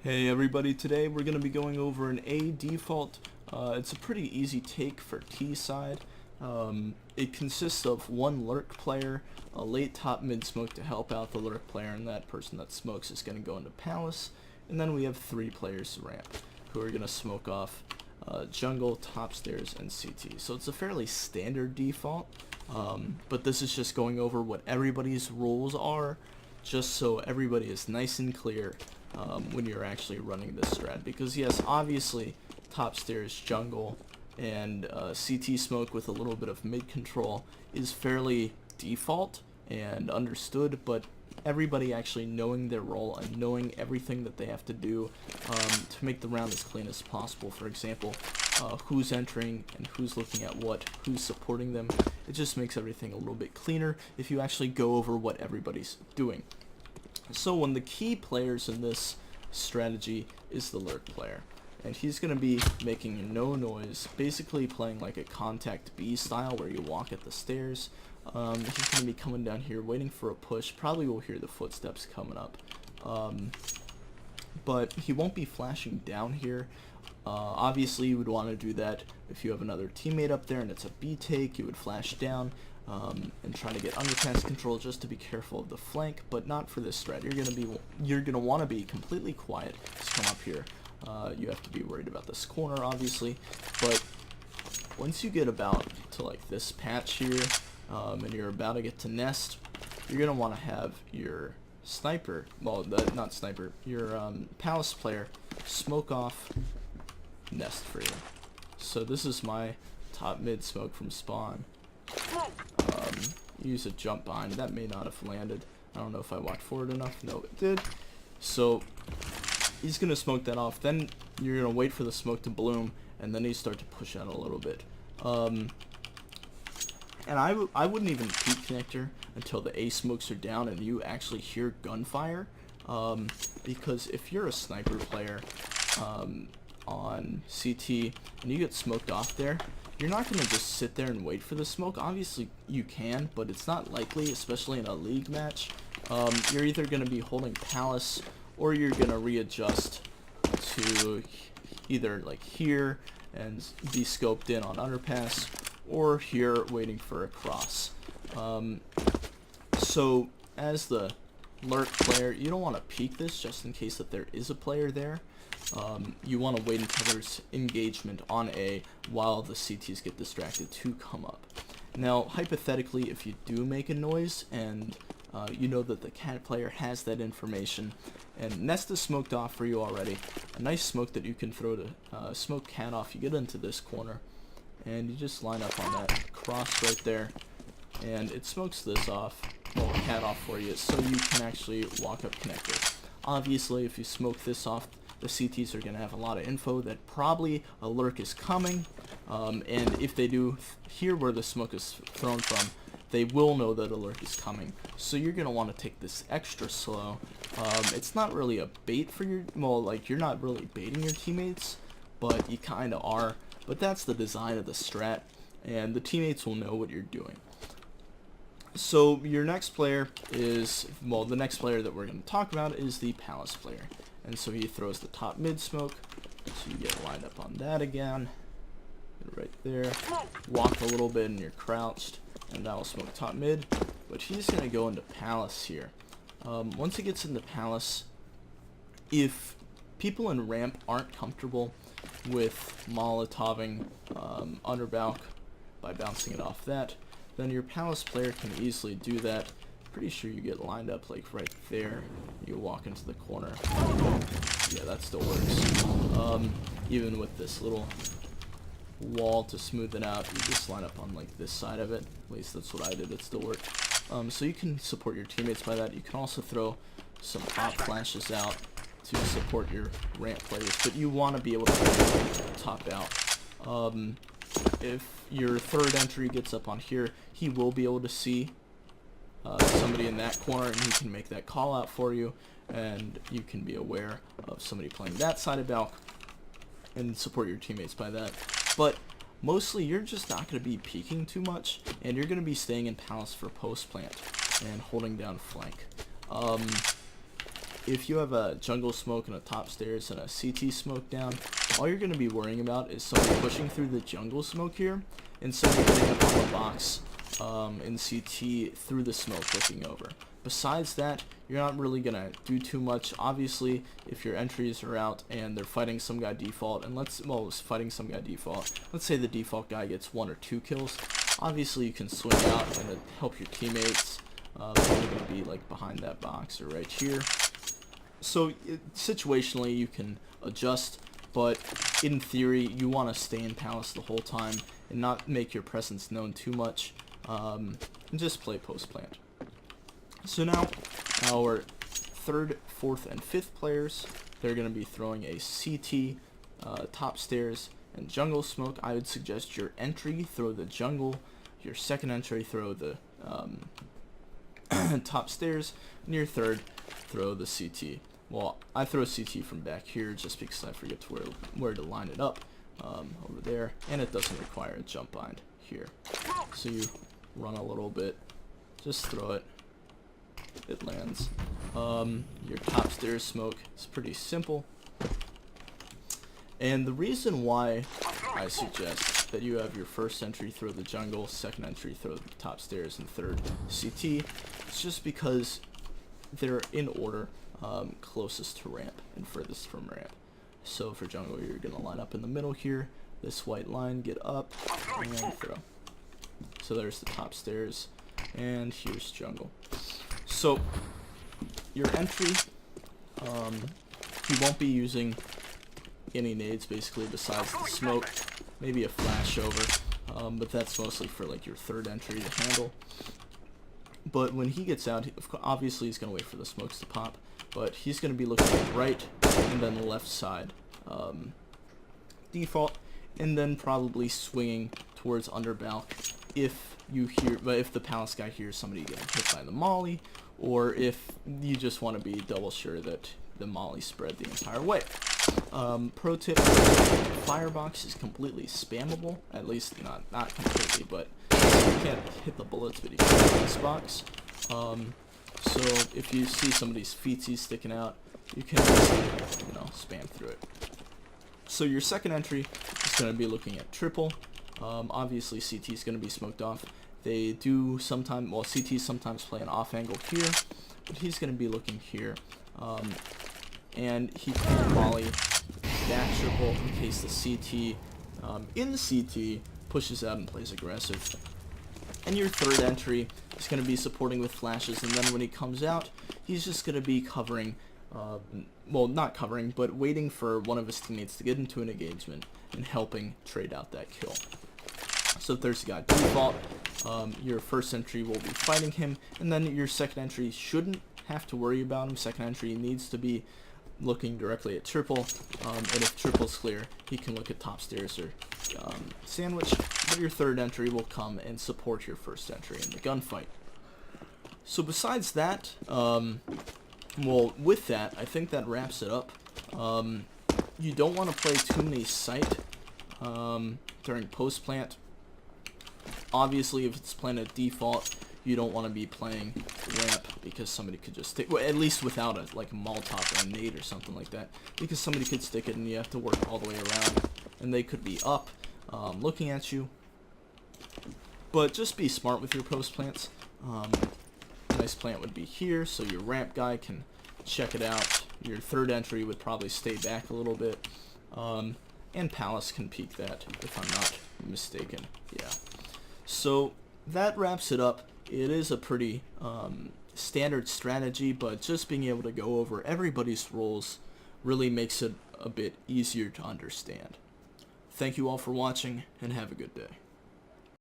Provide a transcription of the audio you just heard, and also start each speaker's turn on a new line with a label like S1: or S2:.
S1: Hey everybody, today we're going to be going over an A default. It's a pretty easy take for T side. It consists of one lurk player, a late top mid smoke to help out the lurk player, and that person that smokes is going to go into palace. And then we have three players ramp who are going to smoke off jungle, top stairs, and CT. So it's a fairly standard default, but this is just going over what everybody's roles are, just so everybody is nice and clear when you're actually running this strat. Because yes, obviously top stairs, jungle, and CT smoke with a little bit of mid control is fairly default and understood, but everybody actually knowing their role and knowing everything that they have to do to make the round as clean as possible. For example, who's entering and who's looking at what, who's supporting them. It just makes everything a little bit cleaner if you actually go over what everybody's doing. So one of the key players in this strategy is the lurk player, and he's going to be making no noise, basically playing like a contact B style where you walk at the stairs. He's going to be coming down here waiting for a push. Probably will hear the footsteps coming up, but he won't be flashing down here. Obviously you would want to do that if you have another teammate up there and it's a B take. You would flash down and try to get underpass control just to be careful of the flank, but not for this strat. You're gonna want to be completely quiet. Just come up here. You have to be worried about this corner, obviously, but once you get about to like this patch here, and you're about to get to nest, you're gonna want to have your sniper, well, not sniper, your palace player smoke off nest for you. So this is my top mid smoke from spawn. Use a jump behind. That may not have landed. I don't know if I walked forward enough. No, it did. So he's gonna smoke that off. Then you're gonna wait for the smoke to bloom, and then you start to push out a little bit. And I wouldn't even peek connector until the A smokes are down and you actually hear gunfire. Because if you're a sniper player on CT and you get smoked off there, you're not going to just sit there and wait for the smoke. Obviously you can, but it's not likely, especially in a league match. You're either going to be holding palace, or you're going to readjust to either like here and be scoped in on underpass, or here waiting for a cross. So as the lurk player, you don't want to peek this just in case that there is a player there. You want to wait until there's engagement on A while the CTs get distracted to come up. Now, hypothetically, if you do make a noise and you know that the cat player has that information, and nest is smoked off for you already, a nice smoke that you can throw to smoke cat off. You get into this corner, and you just line up on that cross right there, and it smokes this off, well, cat off for you, so you can actually walk up connector. Obviously, if you smoke this off, the CTs are going to have a lot of info that probably a lurk is coming, and if they do hear where the smoke is thrown from, they will know that a lurk is coming. So you're going to want to take this extra slow. It's not really a bait for your, well, like you're not really baiting your teammates, but you kind of are. But that's the design of the strat, and the teammates will know what you're doing. So your next player is, well, the next player that we're going to talk about is the palace player. And so he throws the top mid smoke, so you get lined up on that again, right there, walk a little bit and you're crouched, and that will smoke top mid, but he's going to go into palace here. Once he gets into palace, if people in ramp aren't comfortable with molotoving under balk by bouncing it off that, then your palace player can easily do that. Pretty sure you get lined up like right there. You walk into the corner. Yeah, that still works. Even with this little wall to smooth it out, you just line up on like this side of it. At least that's what I did. It still worked. So you can support your teammates by that. You can also throw some hot flashes out to support your ramp players, but you want to be able to top out. If your third entry gets up on here, he will be able to see somebody in that corner, and he can make that call out for you, and you can be aware of somebody playing that side of balk and support your teammates by that. But mostly you're just not going to be peeking too much, and you're going to be staying in palace for post plant and holding down flank. if you have a jungle smoke and a top stairs and a CT smoke down, all you're going to be worrying about is somebody pushing through the jungle smoke here and somebody getting up on the box in CT through the smoke looking over. Besides that, you're not really going to do too much. Obviously, if your entries are out and they're fighting some guy default, and let's say the default guy gets 1 or 2 kills, obviously you can swing out and help your teammates. They're probably going to be like behind that box or right here. So situationally you can adjust, but in theory you want to stay in palace the whole time and not make your presence known too much, and just play post plant. So now our 3rd, 4th, and 5th players, they're going to be throwing a CT, top stairs, and jungle smoke. I would suggest your entry throw the jungle, your second entry throw the top stairs, and your third throw the CT. Well, I throw CT from back here just because I forget to where to line it up over there, and it doesn't require a jump bind here. So you run a little bit, just throw it. It lands. Your top stairs smoke is pretty simple. And the reason why I suggest that you have your first entry throw the jungle, second entry throw the top stairs, and third CT is just because they're in order, closest to ramp and furthest from ramp. So for jungle, you're going to line up in the middle here, this white line, get up, and throw. So there's the top stairs, and here's jungle. So your entry, you won't be using any nades basically besides the smoke, maybe a flash over, but that's mostly for like your third entry to handle. But when he gets out, obviously he's going to wait for the smokes to pop, but he's going to be looking right and then the left side default, and then probably swinging towards underbalk if the palace guy hears somebody getting hit by the molly, or if you just want to be double sure that the molly spread the entire way. Pro tip, firebox is completely spammable, at least not completely, but you can't hit the bullets, but you can hit this box. So if you see somebody's feetsies sticking out, you can just, spam through it. So your second entry is going to be looking at triple. Obviously CT is going to be smoked off. They do sometimes, well, CT sometimes play an off angle here, but he's going to be looking here. And he can volley back triple in case the CT in the CT pushes out and plays aggressive. And your third entry is going to be supporting with flashes, and then when he comes out, he's just going to be covering, well, not covering, but waiting for one of his teammates to get into an engagement and helping trade out that kill. So there's the guy default. Your first entry will be fighting him, and then your second entry shouldn't have to worry about him. Second entry needs to be looking directly at triple, and if triple's clear, he can look at top stairs or sandwich, but your third entry will come and support your first entry in the gunfight. So besides that, well, with that, I think that wraps it up. You don't want to play too many sight during post plant. Obviously, if it's planted default, you don't want to be playing ramp because somebody could just stick, well, at least without a Molotov or a nade or something like that, because somebody could stick it and you have to work all the way around, and they could be up looking at you. But just be smart with your post plants. Nice plant would be here, so your ramp guy can check it out. Your third entry would probably stay back a little bit, and Palace can peek that, if I'm not mistaken. Yeah. So that wraps it up. It is a pretty standard strategy, but just being able to go over everybody's roles really makes it a bit easier to understand. Thank you all for watching, and have a good day.